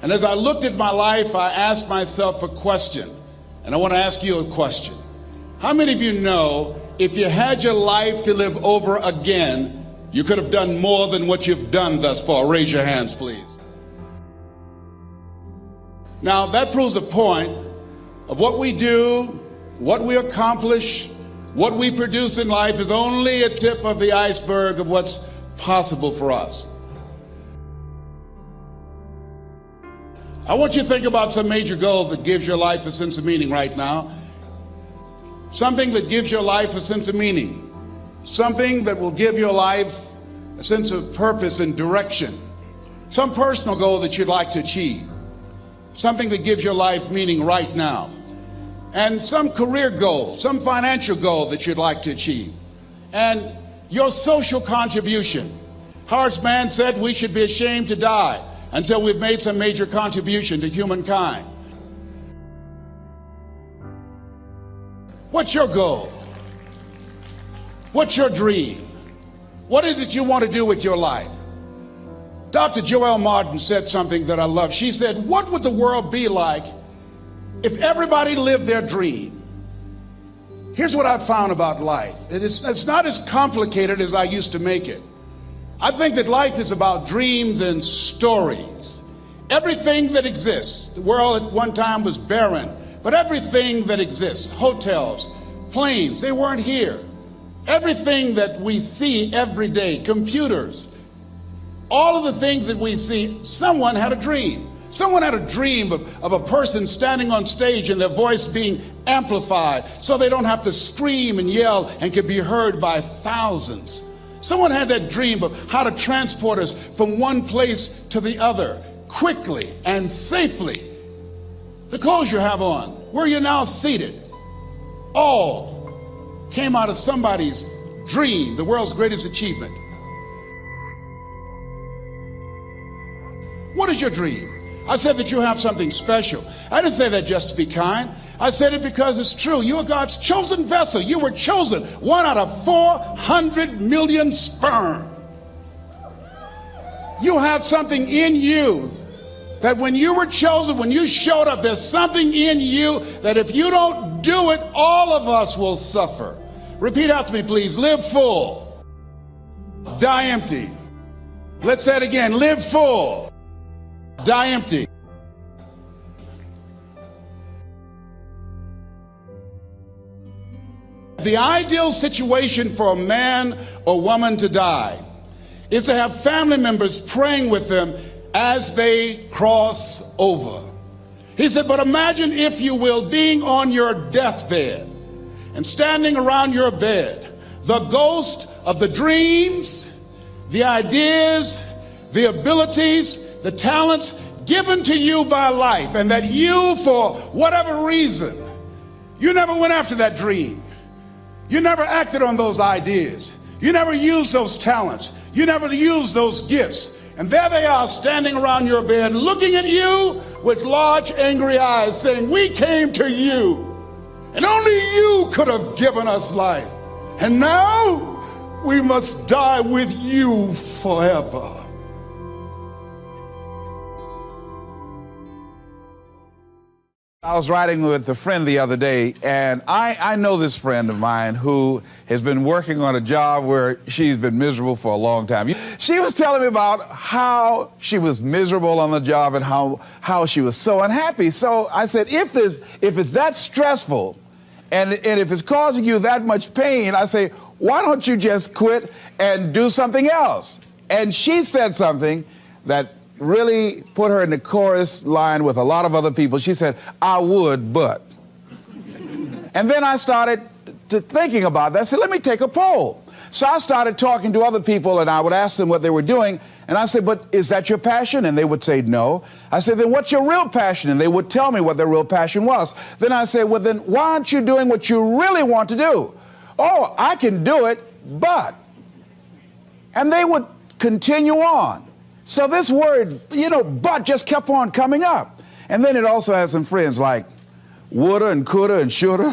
And as I looked at my life, I asked myself a question. And I want to ask you a question. How many of you know if you had your life to live over again, you could have done more than what you've done thus far? Raise your hands, please. Now, that proves the point of what we do, what we accomplish, what we produce in life is only a tip of the iceberg of what's possible for us. I want you to think about some major goal that gives your life a sense of meaning right now. Something that gives your life a sense of meaning. Something that will give your life a sense of purpose and direction. Some personal goal that you'd like to achieve. Something that gives your life meaning right now. And some career goal, some financial goal that you'd like to achieve. And your social contribution. Horace Mann said we should be ashamed to die until we've made some major contribution to humankind. What's your goal? What's your dream? What is it you want to do with your life? Dr. Joelle Martin said something that I love. She said, what would the world be like if everybody lived their dream? Here's what I found about life. It's not as complicated as I used to make it. I think that life is about dreams and stories. Everything that exists, the world at one time was barren, but everything that exists, hotels, planes, they weren't here. Everything that we see every day, computers, all of the things that we see, someone had a dream. Someone had a dream of a person standing on stage and their voice being amplified so they don't have to scream and yell and can be heard by thousands. Someone had that dream of how to transport us from one place to the other quickly and safely. The clothes you have on, where you're now seated, all came out of somebody's dream, the world's greatest achievement. What is your dream? I said that you have something special. I didn't say that just to be kind. I said it because it's true. You are God's chosen vessel. You were chosen, 1 out of 400 million sperm. You have something in you that when you were chosen, when you showed up, there's something in you that if you don't do it, all of us will suffer. Repeat after me, please. Live full. Die empty. Let's say it again. Live full. Die empty. The ideal situation for a man or woman to die is to have family members praying with them as they cross over. He said, but imagine, if you will, being on your deathbed and standing around your bed, the ghost of the dreams, the ideas, the abilities, the talents given to you by life, and that you, for whatever reason, you never went after that dream. You never acted on those ideas. You never used those talents. You never used those gifts. And there they are standing around your bed looking at you with large angry eyes saying, we came to you and only you could have given us life. And now we must die with you forever. I was riding with a friend the other day, and I know this friend of mine who has been working on a job where she's been miserable for a long time. She was telling me about how she was miserable on the job and how she was so unhappy. So I said, if it's that stressful and if it's causing you that much pain, I say, why don't you just quit and do something else? And she said something that really put her in the chorus line with a lot of other people. She said, I would, but. And then I started thinking about that. I said, let me take a poll. So I started talking to other people, and I would ask them what they were doing. And I said, but is that your passion? And they would say no. I said, then what's your real passion? And they would tell me what their real passion was. Then I said, well, then why aren't you doing what you really want to do? Oh, I can do it, but. And they would continue on. So this word, but just kept on coming up. And then it also has some friends like woulda and coulda and shoulda.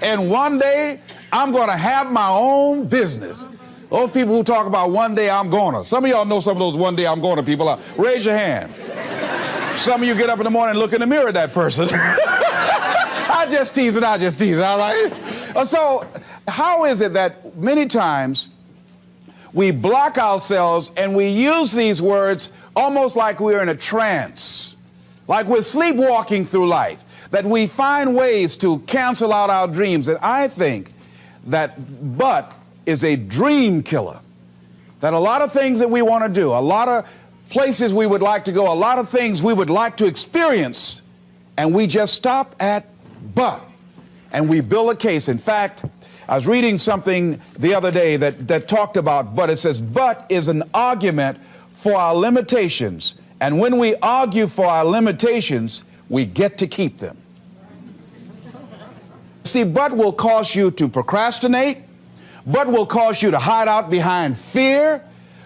And one day I'm going to have my own business. Those people who talk about one day I'm gonna. Some of y'all know some of those one day I'm gonna people. Raise your hand. Some of you get up in the morning and look in the mirror at that person. I just tease it, all right? So how is it that many times we block ourselves and we use these words almost like we're in a trance, like we're sleepwalking through life, that we find ways to cancel out our dreams? And I think that but is a dream killer, that a lot of things that we want to do, a lot of places we would like to go, a lot of things we would like to experience, and we just stop at but, and we build a case. In fact, I was reading something the other day that talked about but. It says but is an argument for our limitations, and when we argue for our limitations, we get to keep them. See, but will cause you to procrastinate, but will cause you to hide out behind fear,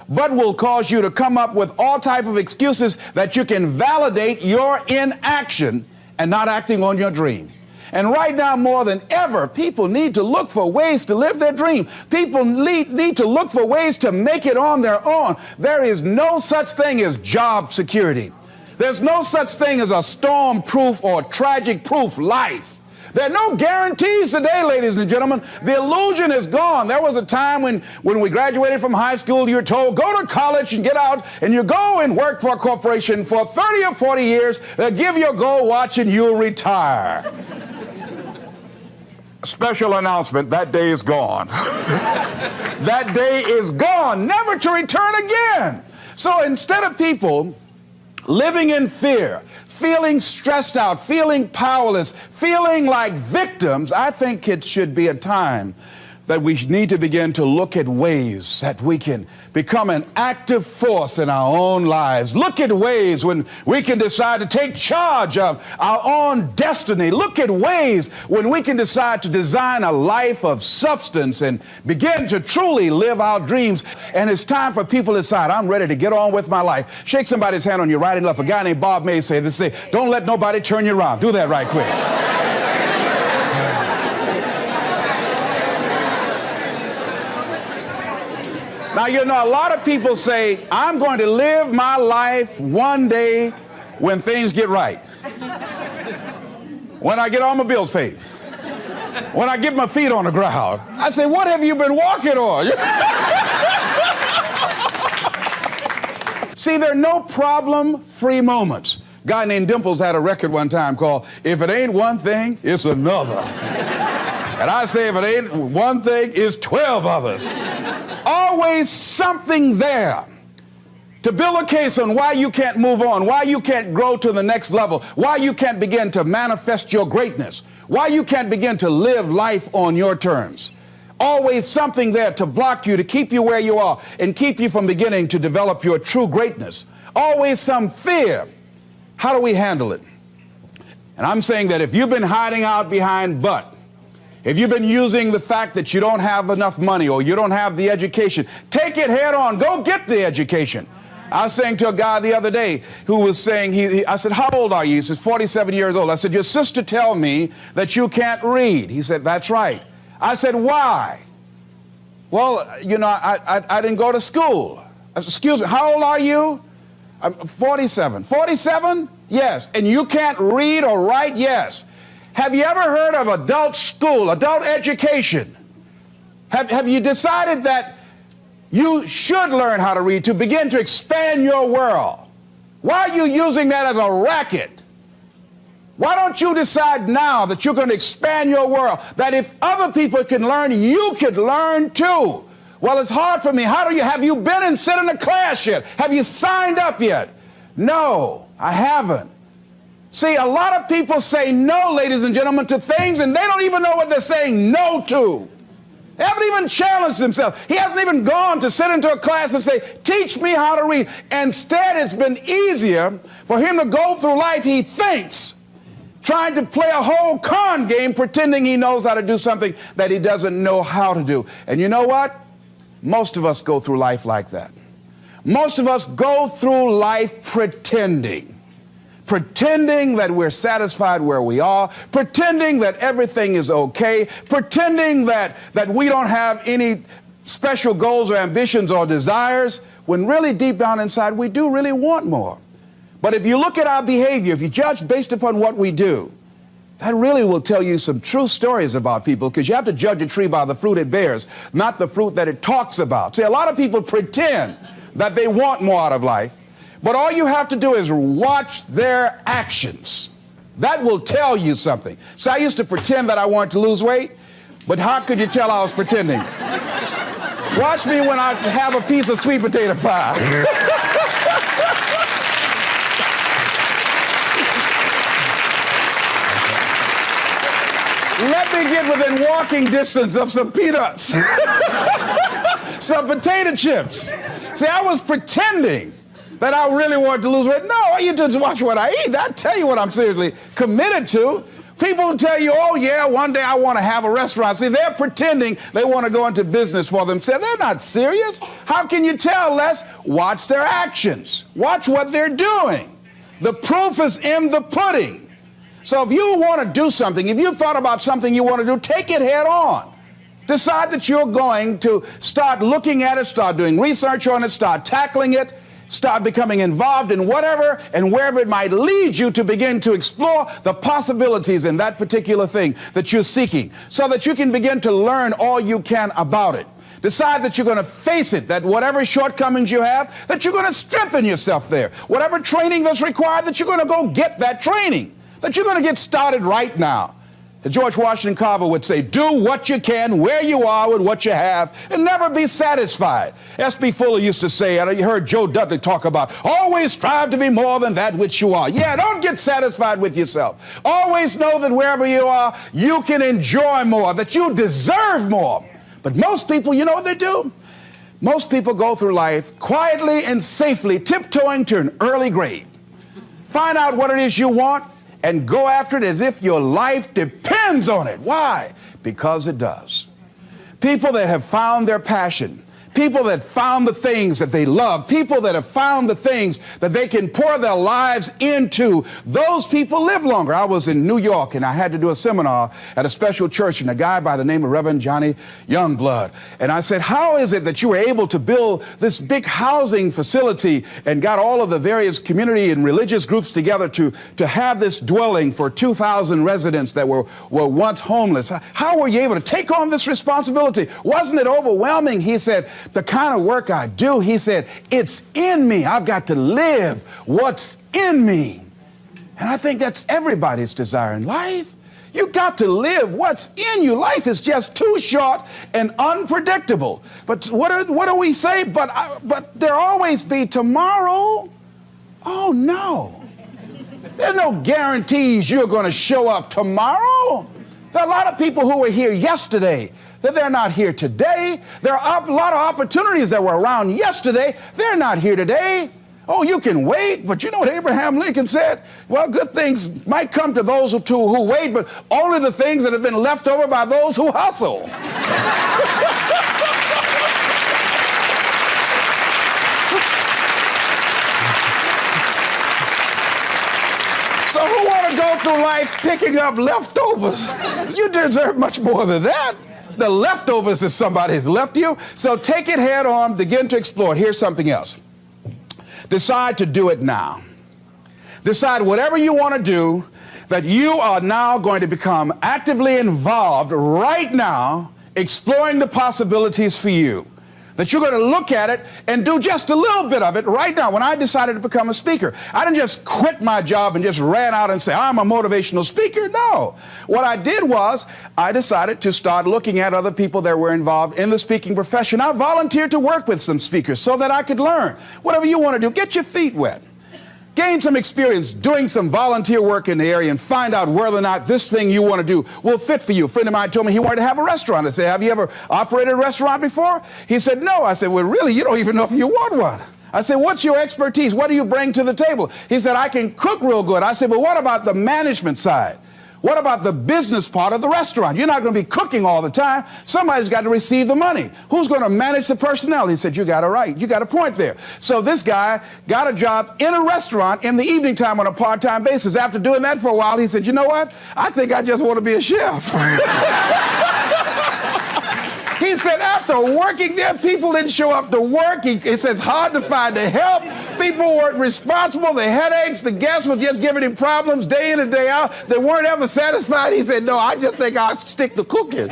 but will cause you to come up with all type of excuses that you can validate your inaction and not acting on your dream. And right now, more than ever, people need to look for ways to live their dream. People need to look for ways to make it on their own. There is no such thing as job security. There's no such thing as a storm-proof or tragic-proof life. There are no guarantees today, ladies and gentlemen. The illusion is gone. There was a time when we graduated from high school, you were told, go to college and get out, and you go and work for a corporation for 30 or 40 years, give your gold watch, and you'll retire. Special announcement, that day is gone. That day is gone, never to return again. So instead of people living in fear, feeling stressed out, feeling powerless, feeling like victims, I think it should be a time that we need to begin to look at ways that we can become an active force in our own lives. Look at ways when we can decide to take charge of our own destiny. Look at ways when we can decide to design a life of substance and begin to truly live our dreams. And it's time for people to decide, I'm ready to get on with my life. Shake somebody's hand on your right and left. A guy named Bob May say this, don't let nobody turn you around. Do that right quick. Now, you know, a lot of people say, I'm going to live my life one day when things get right. When I get all my bills paid. When I get my feet on the ground. I say, what have you been walking on? See, there are no problem-free moments. A guy named Dimples had a record one time called, If It Ain't One Thing, It's Another. And I say, if it ain't one thing, it's 12 others. Always something there to build a case on why you can't move on, why you can't grow to the next level, why you can't begin to manifest your greatness, why you can't begin to live life on your terms. Always something there to block you, to keep you where you are, and keep you from beginning to develop your true greatness. Always some fear. How do we handle it? And I'm saying that if you've been hiding out behind but, if you've been using the fact that you don't have enough money or you don't have the education, take it head on. Go get the education. I was saying to a guy the other day who was saying, I said, how old are you? He says, 47 years old. I said, your sister tell me that you can't read. He said, that's right. I said, why? Well, you know, I didn't go to school. I said, excuse me, how old are you? I'm 47. 47? Yes. And you can't read or write? Yes. Have you ever heard of adult school, adult education? Have you decided that you should learn how to read to begin to expand your world? Why are you using that as a racket? Why don't you decide now that you're going to expand your world, that if other people can learn, you could learn too? Well, it's hard for me. Have you been and sit in a class yet? Have you signed up yet? No, I haven't. See, a lot of people say no, ladies and gentlemen, to things, and they don't even know what they're saying no to. They haven't even challenged themselves. He hasn't even gone to sit into a class and say, teach me how to read. Instead, it's been easier for him to go through life, he thinks, trying to play a whole con game, pretending he knows how to do something that he doesn't know how to do. And you know what? Most of us go through life like that. Most of us go through life pretending that we're satisfied where we are, pretending that everything is okay, pretending that we don't have any special goals or ambitions or desires, when really deep down inside we do really want more. But if you look at our behavior, if you judge based upon what we do, that really will tell you some true stories about people, because you have to judge a tree by the fruit it bears, not the fruit that it talks about. See, a lot of people pretend that they want more out of life, but all you have to do is watch their actions. That will tell you something. So I used to pretend that I wanted to lose weight, but how could you tell I was pretending? Watch me when I have a piece of sweet potato pie. Let me get within walking distance of some peanuts, some potato chips. See, I was pretending that I really wanted to lose weight. No, all you do is watch what I eat. I'll tell you what I'm seriously committed to. People will tell you, oh yeah, one day I want to have a restaurant. See, they're pretending they want to go into business for themselves. They're not serious. How can you tell, Les? Watch their actions. Watch what they're doing. The proof is in the pudding. So if you want to do something, if you thought about something you want to do, take it head on. Decide that you're going to start looking at it, start doing research on it, start tackling it, start becoming involved in whatever and wherever it might lead you, to begin to explore the possibilities in that particular thing that you're seeking, so that you can begin to learn all you can about it. Decide that you're going to face it, that whatever shortcomings you have, that you're going to strengthen yourself there. Whatever training that's required, that you're going to go get that training, that you're going to get started right now. George Washington Carver would say, do what you can where you are with what you have and never be satisfied. S.B. Fuller used to say, and you heard Joe Dudley talk about, always strive to be more than that which you are. Yeah, don't get satisfied with yourself. Always know that wherever you are, you can enjoy more, that you deserve more. But most people, you know what they do? Most people go through life quietly and safely tiptoeing to an early grave. Find out what it is you want and go after it as if your life depends on it. Why? Because it does. People that have found their passion, people that found the things that they love, people that have found the things that they can pour their lives into, those people live longer. I was in New York and I had to do a seminar at a special church, and a guy by the name of Reverend Johnny Youngblood. And I said, how is it that you were able to build this big housing facility and got all of the various community and religious groups together to have this dwelling for 2,000 residents that were once homeless? How were you able to take on this responsibility? Wasn't it overwhelming? He said, the kind of work I do, he said, it's in me. I've got to live what's in me. And I think that's everybody's desire in life. You got to live what's in you. Life is just too short and unpredictable. But what do we say? But there always be tomorrow. Oh no. There's no guarantees you're going to show up tomorrow. There are a lot of people who were here yesterday that they're not here today. There are a lot of opportunities that were around yesterday. They're not here today. Oh, you can wait, but you know what Abraham Lincoln said? Well, good things might come to those who wait, but only the things that have been left over by those who hustle. So who want to go through life picking up leftovers? You deserve much more than that. The leftovers is somebody has left you. So take it head on, begin to explore it. Here's something else. Decide to do it now. Decide whatever you want to do, that you are now going to become actively involved right now, exploring the possibilities for you. That you're going to look at it and do just a little bit of it right now. When I decided to become a speaker, I didn't just quit my job and just ran out and say, I'm a motivational speaker. No. What I did was I decided to start looking at other people that were involved in the speaking profession. I volunteered to work with some speakers so that I could learn. Whatever you want to do, get your feet wet. Gain some experience doing some volunteer work in the area and find out whether or not this thing you want to do will fit for you. A friend of mine told me he wanted to have a restaurant. I said, have you ever operated a restaurant before? He said, no. I said, well, really, you don't even know if you want one. I said, what's your expertise? What do you bring to the table? He said, I can cook real good. I said, but what about the management side? What about the business part of the restaurant? You're not going to be cooking all the time. Somebody's got to receive the money. Who's going to manage the personnel? He said, you got it right. You got a point there. So this guy got a job in a restaurant in the evening time on a part-time basis. After doing that for a while, he said, you know what? I think I just want to be a chef. He He said after working there, people didn't show up to work. He said it's hard to find the help. People weren't responsible. The headaches, the guests were just giving him problems day in and day out. They weren't ever satisfied. He said, no, I just think I'll stick to cooking.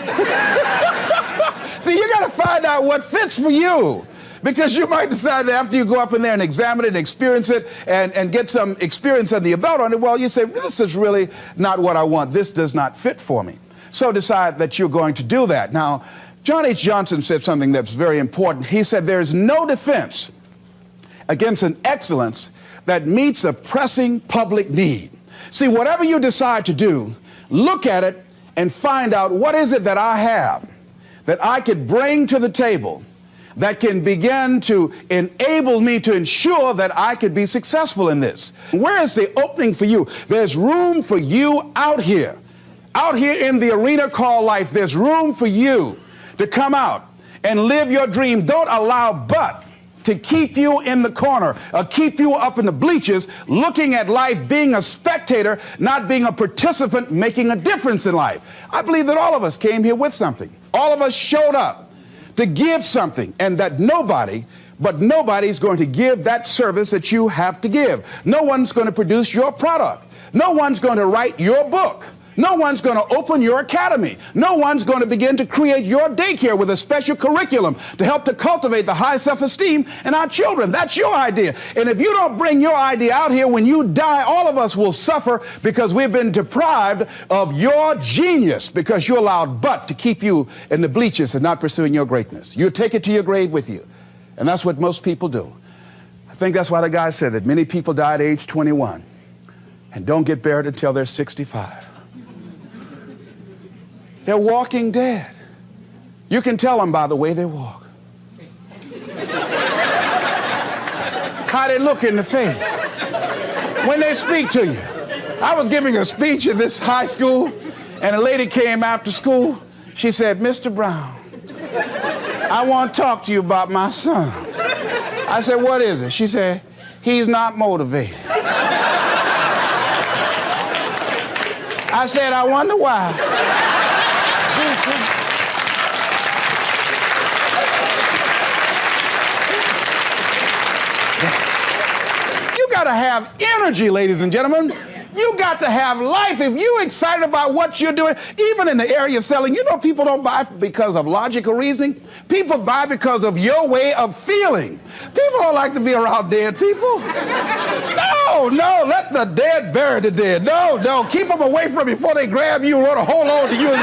See, you got to find out what fits for you. Because you might decide that after you go up in there and examine it and experience it and get some experience under your belt on it, well, you say, this is really not what I want. This does not fit for me. So decide that you're going to do that. Now, John H. Johnson said something that's very important. He said, there's no defense against an excellence that meets a pressing public need. See, whatever you decide to do, look at it and find out what is it that I have that I could bring to the table that can begin to enable me to ensure that I could be successful in this. Where is the opening for you? There's room for you out here in the arena called life. There's room for you to come out and live your dream. Don't allow but to keep you in the corner, or keep you up in the bleachers, looking at life, being a spectator, not being a participant, making a difference in life. I believe that all of us came here with something. All of us showed up to give something, and that nobody's going to give that service that you have to give. No one's going to produce your product. No one's going to write your book. No one's going to open your academy. No one's going to begin to create your daycare with a special curriculum to help to cultivate the high self-esteem in our children. That's your idea. And if you don't bring your idea out here, when you die, all of us will suffer because we've been deprived of your genius because you allowed but to keep you in the bleachers and not pursuing your greatness. You take it to your grave with you. And that's what most people do. I think that's why the guy said that many people die at age 21 and don't get buried until they're 65. They're walking dead. You can tell them by the way they walk. How they look in the face. When they speak to you. I was giving a speech at this high school, and a lady came after school. She said, Mr. Brown, I want to talk to you about my son. I said, what is it? She said, he's not motivated. I said, I wonder why. You got to have energy, ladies and gentlemen. You got to have life. If you're excited about what you're doing, even in the area of selling, you know people don't buy because of logical reasoning. People buy because of your way of feeling. People don't like to be around dead people. No, let the dead bury the dead. No, keep them away from you before they grab you and want to hold on to you.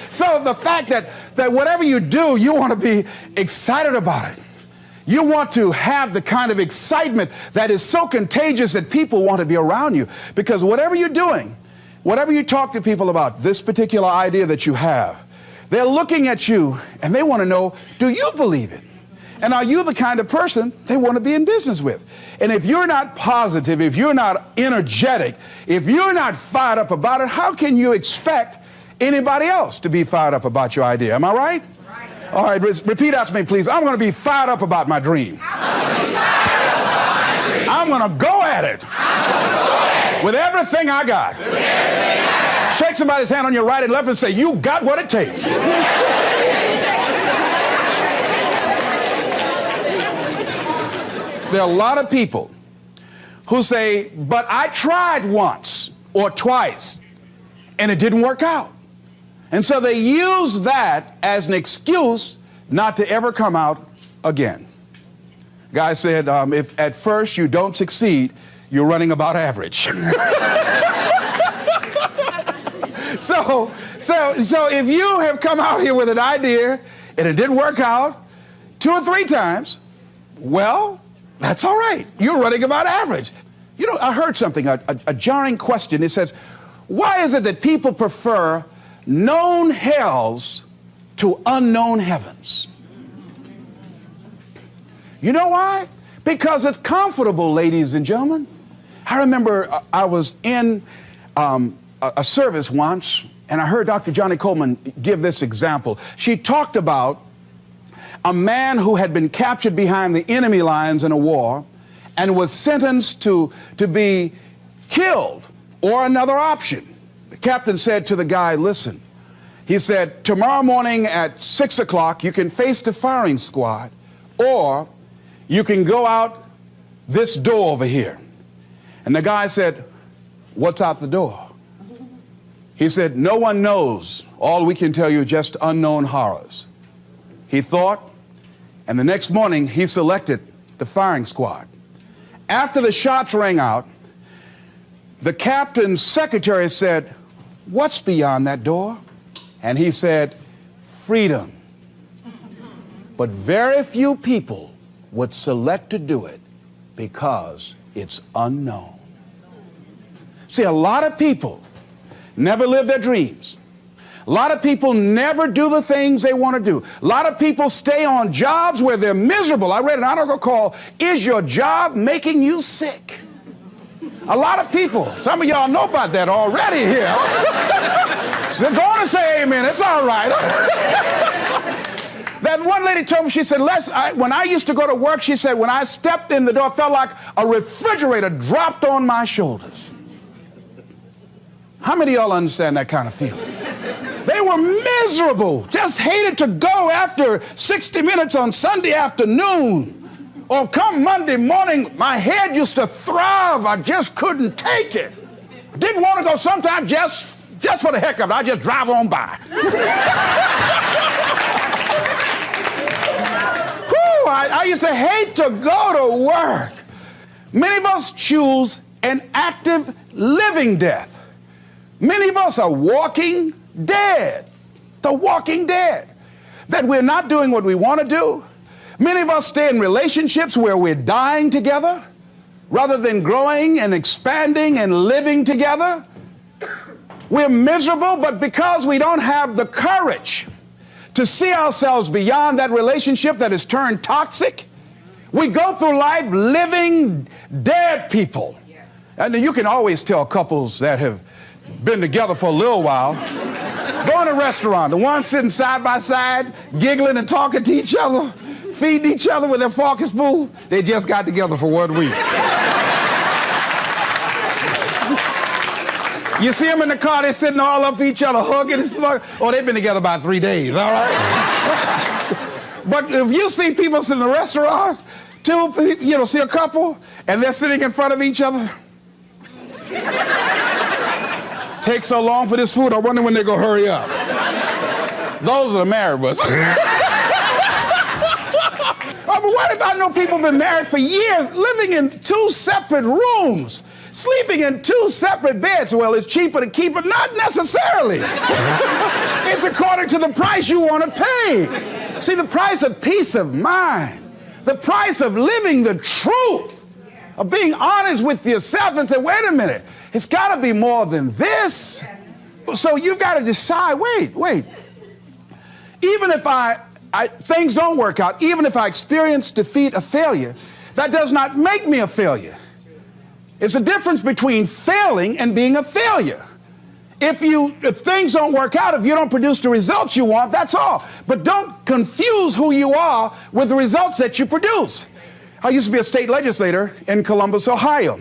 So the fact that whatever you do, you want to be excited about it. You want to have the kind of excitement that is so contagious that people want to be around you. Because whatever you're doing, whatever you talk to people about, this particular idea that you have, they're looking at you and they want to know, do you believe it? And are you the kind of person they want to be in business with? And if you're not positive, if you're not energetic, if you're not fired up about it, how can you expect anybody else to be fired up about your idea? Am I right? All right, repeat out to me, please. I'm going to be fired up about my dream. I'm going to go at it with everything I got. Shake somebody's hand on your right and left and say, you got what it takes. There are a lot of people who say, but I tried once or twice and it didn't work out. And so they use that as an excuse not to ever come out again. Guy said, if at first you don't succeed, you're running about average. So if you have come out here with an idea and it didn't work out 2 or 3 times, well, that's all right. You're running about average. You know, I heard something, a jarring question. It says, why is it that people prefer known hells to unknown heavens? You know why? Because it's comfortable, ladies and gentlemen. I remember I was in a service once, and I heard Dr. Johnny Coleman give this example. She talked about a man who had been captured behind the enemy lines in a war and was sentenced to be killed or another option. The captain said to the guy, listen, He said, tomorrow morning at 6 o'clock, you can face the firing squad, or you can go out this door over here. And the guy said, what's out the door? He said, no one knows. All we can tell you is just unknown horrors. He thought, and the next morning he selected the firing squad. After the shots rang out, the captain's secretary said, what's beyond that door? And he said, freedom. But very few people would select to do it because it's unknown. See, a lot of people never live their dreams. A lot of people never do the things they want to do. A lot of people stay on jobs where they're miserable. I read an article called, Is Your Job Making You Sick? A lot of people, some of y'all know about that already here. So go on and say amen, it's all right. That one lady told me, she said, when I used to go to work, she said, when I stepped in the door, it felt like a refrigerator dropped on my shoulders. How many of y'all understand that kind of feeling? They were miserable, just hated to go after 60 minutes on Sunday afternoon. Or come Monday morning, my head used to throb. I just couldn't take it. Didn't want to go sometimes just for the heck of it. I just drive on by. Whew, I used to hate to go to work. Many of us choose an active living death. Many of us are walking dead. The walking dead. That we're not doing what we want to do. Many of us stay in relationships where we're dying together rather than growing and expanding and living together. We're miserable, but because we don't have the courage to see ourselves beyond that relationship that has turned toxic, we go through life living dead people. And you can always tell couples that have been together for a little while. Go in a restaurant, the ones sitting side by side, giggling and talking to each other, feeding each other with their fork and spoon, they just got together for 1 week. You see them in the car, they're sitting all up each other, hugging and slugging. Oh, they've been together about 3 days, all right? But if you see people sitting in a restaurant, see a couple, and they're sitting in front of each other. Takes so long for this food, I wonder when they're going to hurry up. Those are the married ones. Oh, but what if I know people have been married for years, living in 2 separate rooms, sleeping in 2 separate beds? Well, it's cheaper to keep it. Not necessarily. It's according to the price you want to pay. See, the price of peace of mind, the price of living the truth, of being honest with yourself and say, wait a minute, it's got to be more than this. So you've got to decide, wait. Even if things don't work out, even if I experience defeat or failure, that does not make me a failure. It's a difference between failing and being a failure. If things don't work out, if you don't produce the results you want, that's all. But don't confuse who you are with the results that you produce. I used to be a state legislator in Columbus, Ohio.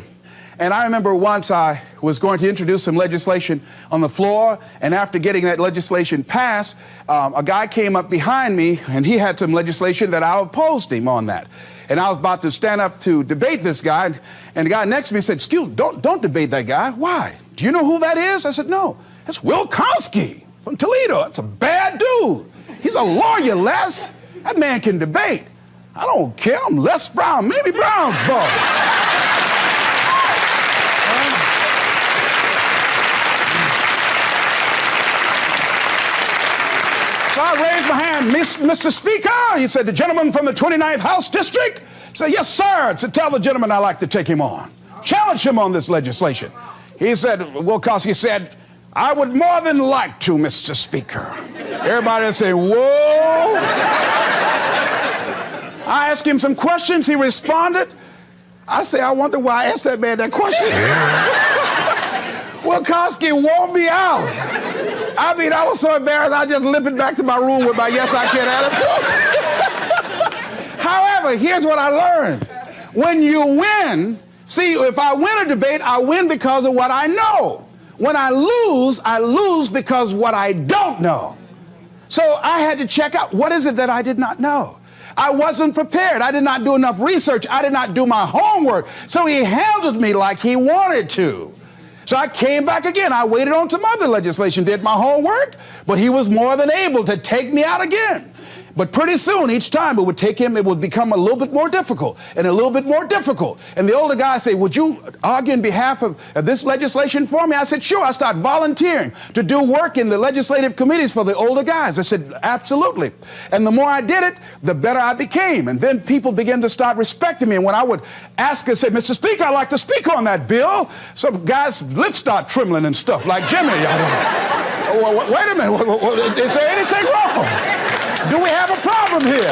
And I remember once I was going to introduce some legislation on the floor, and after getting that legislation passed, a guy came up behind me, and he had some legislation that I opposed him on that. And I was about to stand up to debate this guy, and the guy next to me said, excuse me, don't debate that guy. Why? Do you know who that is? I said, no, that's Will Kosky from Toledo. That's a bad dude. He's a lawyer, Les. That man can debate. I don't care. I'm Les Brown, Mamie Brown's boy. So I raised my hand, Mr. Speaker. He said, the gentleman from the 29th House District? I said, yes, sir. To tell the gentleman I'd like to take him on. Challenge him on this legislation. He said, Will Kosky said, I would more than like to, Mr. Speaker. Everybody would say, whoa. I asked him some questions. He responded. I say, I wonder why I asked that man that question. Will Kosky wore me out. I mean, I was so embarrassed, I just limped back to my room with my yes, I can attitude. However, here's what I learned. When you win, see, if I win a debate, I win because of what I know. when I lose because what I don't know. So I had to check out, what is it that I did not know? I wasn't prepared. I did not do enough research. I did not do my homework. So he handled me like he wanted to. So I came back again. I waited on some other legislation, did my homework, but he was more than able to take me out again. But pretty soon, each time it would become a little bit more difficult and a little bit more difficult. And the older guy said, would you argue in behalf of this legislation for me? I said, sure. I started volunteering to do work in the legislative committees for the older guys. I said, absolutely. And the more I did it, the better I became. And then people began to start respecting me. And when I would ask and say, Mr. Speaker, I'd like to speak on that bill, some guys' lips start trembling and stuff, like Jimmy. Wait a minute, is there anything wrong? Do we have a problem here?